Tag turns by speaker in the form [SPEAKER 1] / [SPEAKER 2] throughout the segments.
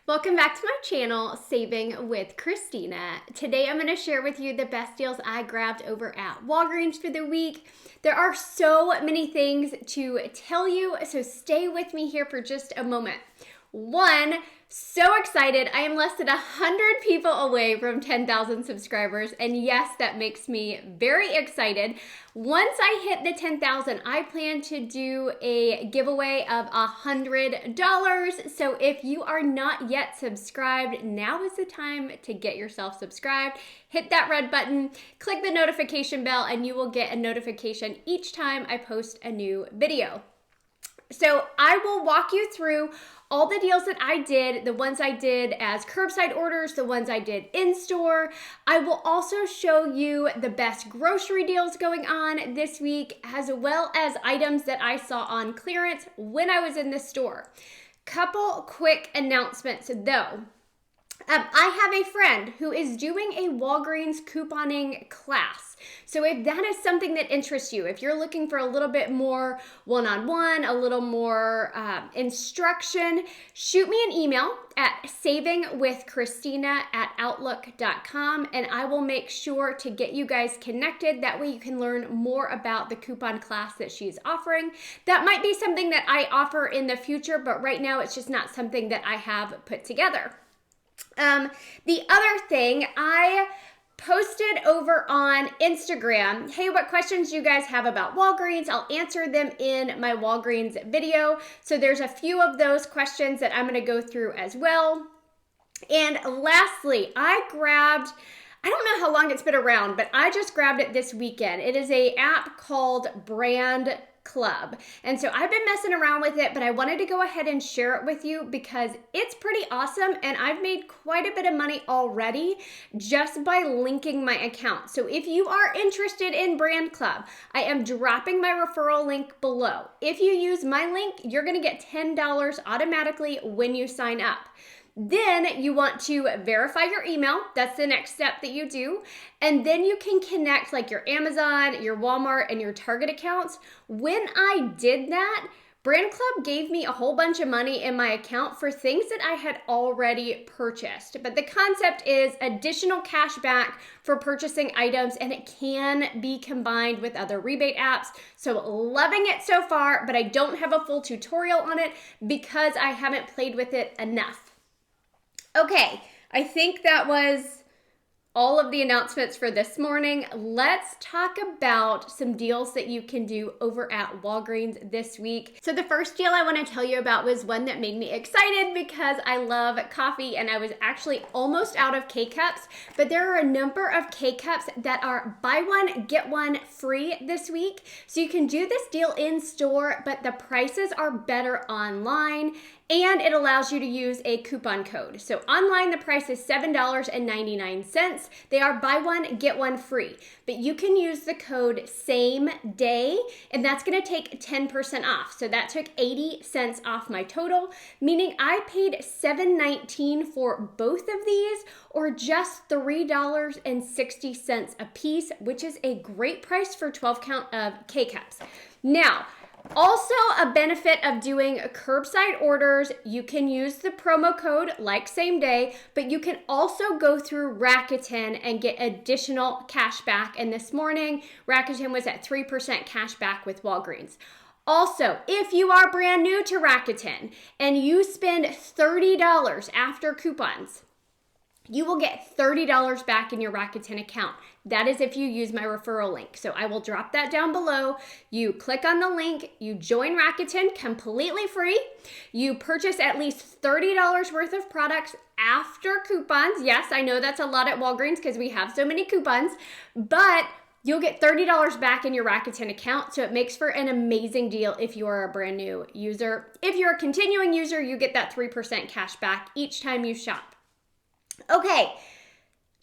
[SPEAKER 1] Welcome back to my channel, Saving with Christina. Today I'm going to share with you the best deals I grabbed over at Walgreens for the week. There are so many things to tell you, so stay with me here for just a moment. One, so excited. I am less than 100 people away from 10,000 subscribers, and yes, that makes me very excited. Once I hit the 10,000, I plan to do a giveaway of $100. So if you are not yet subscribed, now is the time to get yourself subscribed. Hit that red button, click the notification bell, and you will get a notification each time I post a new video. So I will walk you through all the deals that I did, the ones I did as curbside orders, the ones I did in-store. I will also show you the best grocery deals going on this week, as well as items that I saw on clearance when I was in the store. Couple quick announcements though. I have a friend who is doing a Walgreens couponing class. So if that is something that interests you, if you're looking for a little bit more one-on-one, a little more instruction, shoot me an email at savingwithchristina@outlook.com and I will make sure to get you guys connected. That way you can learn more about the coupon class that she's offering. That might be something that I offer in the future, but right now it's just not something that I have put together. The other thing, I posted over on Instagram, hey, what questions do you guys have about Walgreens? I'll answer them in my Walgreens video. So there's a few of those questions that I'm going to go through as well. And lastly, I don't know how long it's been around, but I just grabbed it this weekend. It is an app called Brand Club. And so I've been messing around with it, but I wanted to go ahead and share it with you because it's pretty awesome and I've made quite a bit of money already just by linking my account. So if you are interested in Brand Club, I am dropping my referral link below. If you use my link, you're going to get $10 automatically when you sign up. Then you want to verify your email. That's the next step that you do. And then you can connect like your Amazon, your Walmart, and your Target accounts. When I did that, Brand Club gave me a whole bunch of money in my account for things that I had already purchased. But the concept is additional cash back for purchasing items, and it can be combined with other rebate apps. So loving it so far, but I don't have a full tutorial on it because I haven't played with it enough. Okay, I think that was all of the announcements for this morning. Let's talk about some deals that you can do over at Walgreens this week. So the first deal I want to tell you about was one that made me excited because I love coffee and I was actually almost out of K-Cups, but there are a number of K-Cups that are buy one, get one free this week. So you can do this deal in store, but the prices are better online. And it allows you to use a coupon code. So online, the price is $7.99. They are buy one, get one free. But you can use the code same day, and that's gonna take 10% off. So that took 80 cents off my total, meaning I paid $7.19 for both of these, or just $3.60 a piece, which is a great price for 12 count of K-Cups. Now, also, a benefit of doing curbside orders, you can use the promo code like same day, but you can also go through Rakuten and get additional cash back. And this morning, Rakuten was at 3% cash back with Walgreens. Also, if you are brand new to Rakuten and you spend $30 after coupons, you will get $30 back in your Rakuten account. That is if you use my referral link. So I will drop that down below. You click on the link, you join Rakuten completely free. You purchase at least $30 worth of products after coupons. Yes, I know that's a lot at Walgreens because we have so many coupons, but you'll get $30 back in your Rakuten account. So it makes for an amazing deal if you are a brand new user. If you're a continuing user, you get that 3% cash back each time you shop. Okay,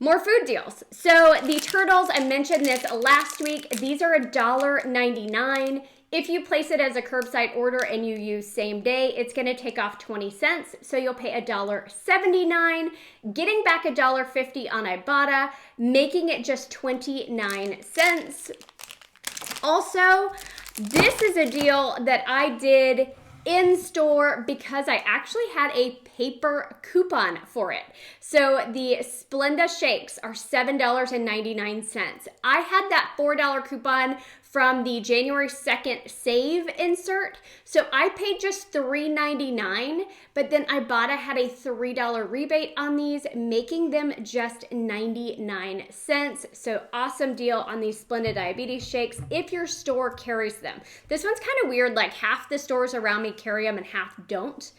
[SPEAKER 1] more food deals. So the turtles, I mentioned this last week. These are $1.99. If you place it as a curbside order and you use same day, it's gonna take off 20 cents. So you'll pay $1.79, getting back $1.50 on Ibotta, making it just 29 cents. Also, this is a deal that I did in store because I actually had a paper coupon for it. So the Splenda shakes are $7.99. I had that $4 coupon from the January 2nd save insert. So I paid just $3.99, but then Ibotta had a $3 rebate on these, making them just 99 cents. So awesome deal on these Splenda diabetes shakes if your store carries them. This one's kind of weird, like half the stores around me carry them and half don't.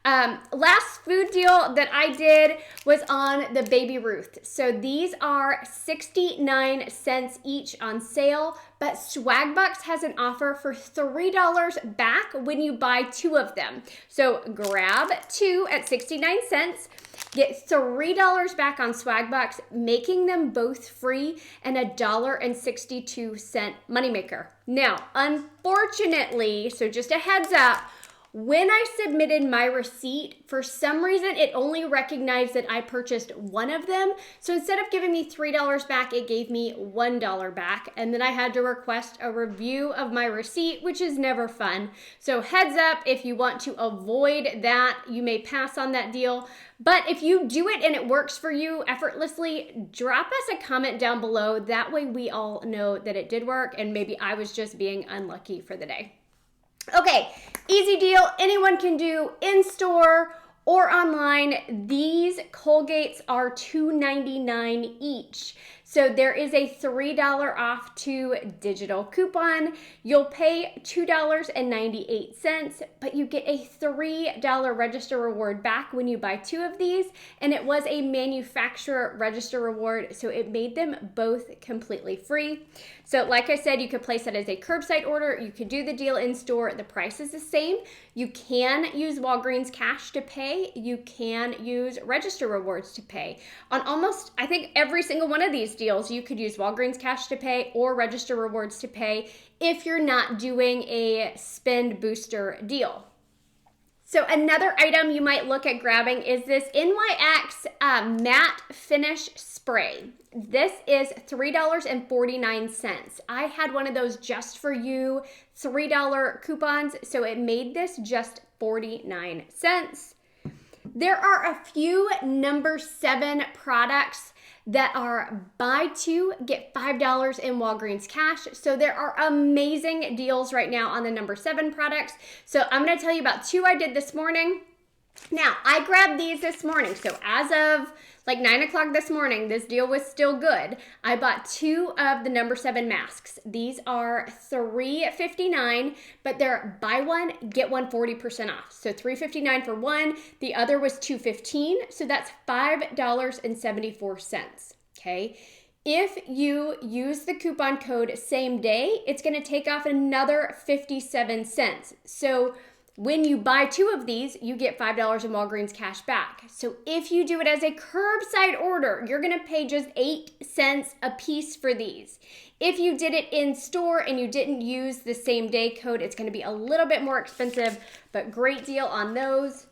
[SPEAKER 1] Last food deal that I did was on the Baby Ruth. So these are 69 cents each on sale, but Swagbucks has an offer for $3 back when you buy 2 of them. So grab 2 at 69 cents, get $3 back on Swagbucks, making them both free and $1.62 moneymaker. Now, unfortunately, so just a heads up, when I submitted my receipt, for some reason, it only recognized that I purchased 1 of them. So instead of giving me $3 back, it gave me $1 back. And then I had to request a review of my receipt, which is never fun. So heads up, if you want to avoid that, you may pass on that deal. But if you do it and it works for you effortlessly, drop us a comment down below. That way we all know that it did work and maybe I was just being unlucky for the day. Okay, easy deal, anyone can do in store or online. These Colgates are $2.99 each. So there is a $3 off to digital coupon. You'll pay $2.98, but you get a $3 register reward back when you buy 2 of these. And it was a manufacturer register reward, so it made them both completely free. So like I said, you could place it as a curbside order. You could do the deal in store. The price is the same. You can use Walgreens Cash to pay. You can use register rewards to pay. On almost, I think, every single one of these deals, you could use Walgreens Cash to pay or register rewards to pay if you're not doing a spend booster deal. So another item you might look at grabbing is this NYX matte finish spray. This is $3.49. I had one of those just for you $3 coupons, so it made this just 49 cents. There are a few number 7 products that are buy 2, get $5 in Walgreens Cash. So there are amazing deals right now on the number 7 products. So I'm gonna tell you about 2 I did this morning. Now, I grabbed these this morning. So as of like 9 o'clock this morning, this deal was still good. I bought 2 of the number 7 masks. These are $3.59, but they're buy 1, get 1 40% off. So $3.59 for 1. The other was $2.15. So that's $5.74. Okay. If you use the coupon code same day, it's going to take off another 57 cents. So when you buy 2 of these, you get $5 in Walgreens Cash back. So if you do it as a curbside order, you're gonna pay just 8 cents a piece for these. If you did it in store and you didn't use the same day code, it's gonna be a little bit more expensive, but great deal on those.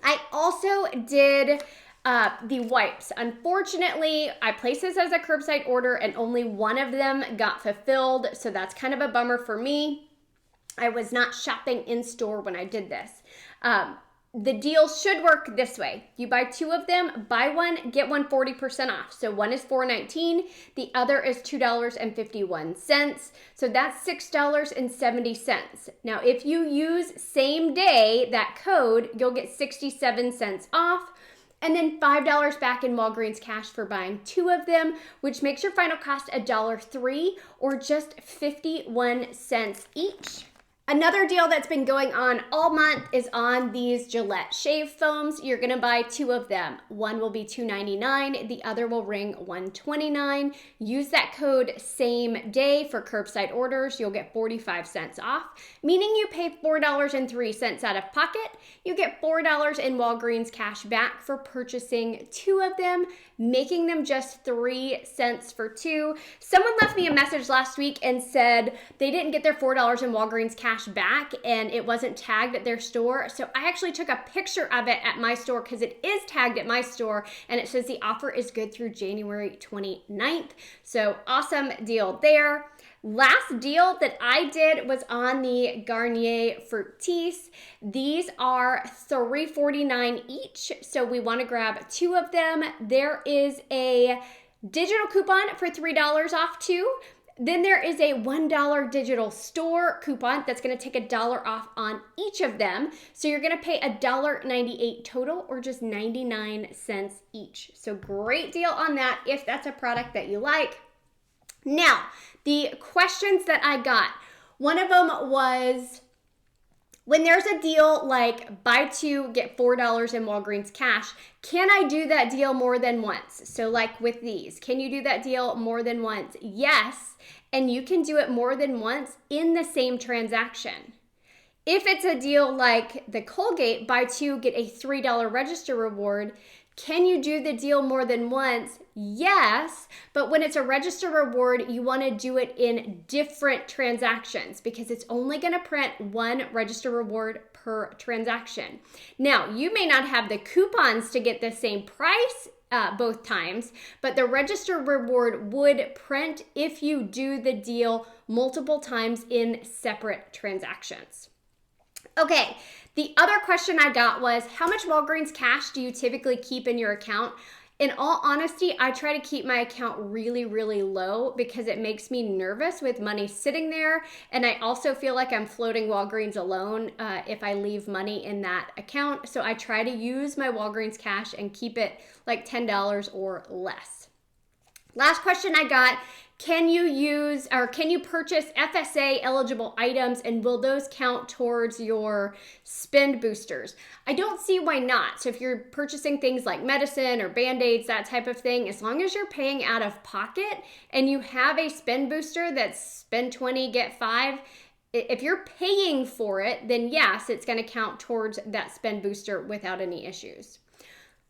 [SPEAKER 1] I also did the wipes. Unfortunately, I placed this as a curbside order and only 1 of them got fulfilled, so that's kind of a bummer for me. I was not shopping in store when I did this. The deal should work this way. You buy 2 of them, buy 1, get 1 40% off. So one is $4.19, the other is $2.51. So that's $6.70. Now, if you use same day, that code, you'll get 67 cents off. And then $5 back in Walgreens Cash for buying 2 of them, which makes your final cost $1.03 or just 51 cents each. Another deal that's been going on all month is on these Gillette shave foams. You're gonna buy 2 of them. One will be $2.99, the other will ring $1.29. Use that code same day for curbside orders. You'll get 45 cents off, meaning you pay $4.03 out of pocket. You get $4 in Walgreens Cash back for purchasing 2 of them, making them just 3 cents for 2. Someone left me a message last week and said they didn't get their $4 in Walgreens Cash back and it wasn't tagged at their store. So I actually took a picture of it at my store because it is tagged at my store and it says the offer is good through January 29th. So awesome deal there. Last deal that I did was on the Garnier Fructis. These are $3.49 each, so we want to grab 2 of them. There is a digital coupon for $3 off too. Then there is a $1 digital store coupon that's going to take $1 off on each of them. So you're going to pay $1.98 total, or just 99 cents each. So great deal on that if that's a product that you like. Now, the questions that I got, one of them was, when there's a deal like buy 2, get $4 in Walgreens Cash, can I do that deal more than once? So like with these, can you do that deal more than once? Yes, and you can do it more than once in the same transaction. If it's a deal like the Colgate, buy 2, get a $3 register reward, can you do the deal more than once? Yes, but when it's a register reward, you want to do it in different transactions because it's only going to print 1 register reward per transaction. Now, you may not have the coupons to get the same price both times, but the register reward would print if you do the deal multiple times in separate transactions. Okay, the other question I got was, how much Walgreens Cash do you typically keep in your account? In all honesty, I try to keep my account really, really low because it makes me nervous with money sitting there. And I also feel like I'm floating Walgreens alone if I leave money in that account. So I try to use my Walgreens Cash and keep it like $10 or less. Last question I got, can you purchase FSA eligible items, and will those count towards your spend boosters? I don't see why not. So if you're purchasing things like medicine or Band-Aids, that type of thing, as long as you're paying out of pocket and you have a spend booster that's spend 20, get 5, if you're paying for it, then yes, it's going to count towards that spend booster without any issues.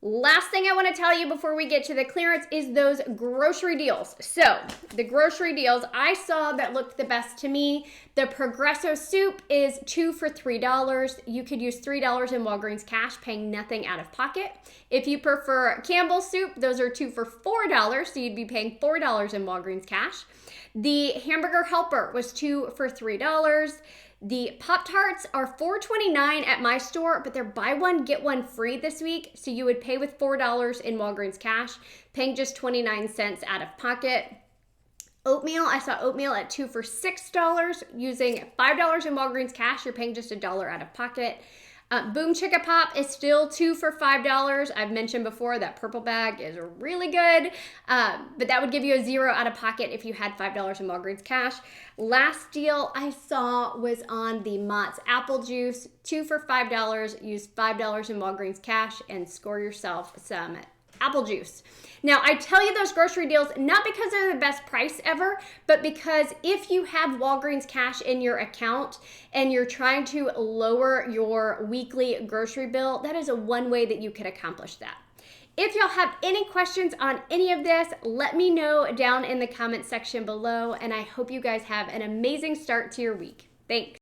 [SPEAKER 1] Last thing I want to tell you before we get to the clearance is those grocery deals. So the grocery deals I saw that looked the best to me, the Progresso soup is 2 for $3. You could use $3 in Walgreens Cash, paying nothing out of pocket. If you prefer Campbell's soup, those are 2 for $4, so you'd be paying $4 in Walgreens Cash. The hamburger helper was 2 for $3. The Pop-Tarts are $4.29 at my store, but they're buy one, get one free this week. So you would pay with $4 in Walgreens Cash, paying just 29 cents out of pocket. Oatmeal, I saw oatmeal at 2 for $6. Using $5 in Walgreens Cash, you're paying just $1 out of pocket. Boom Chicka Pop is still 2 for $5. I've mentioned before that purple bag is really good, but that would give you a $0 out of pocket if you had $5 in Walgreens Cash. Last deal I saw was on the Mott's apple juice, 2 for $5. Use $5 in Walgreens Cash and score yourself some apple juice. Now, I tell you those grocery deals not because they're the best price ever, but because if you have Walgreens Cash in your account and you're trying to lower your weekly grocery bill, that is one way that you could accomplish that. If y'all have any questions on any of this, let me know down in the comment section below, and I hope you guys have an amazing start to your week. Thanks.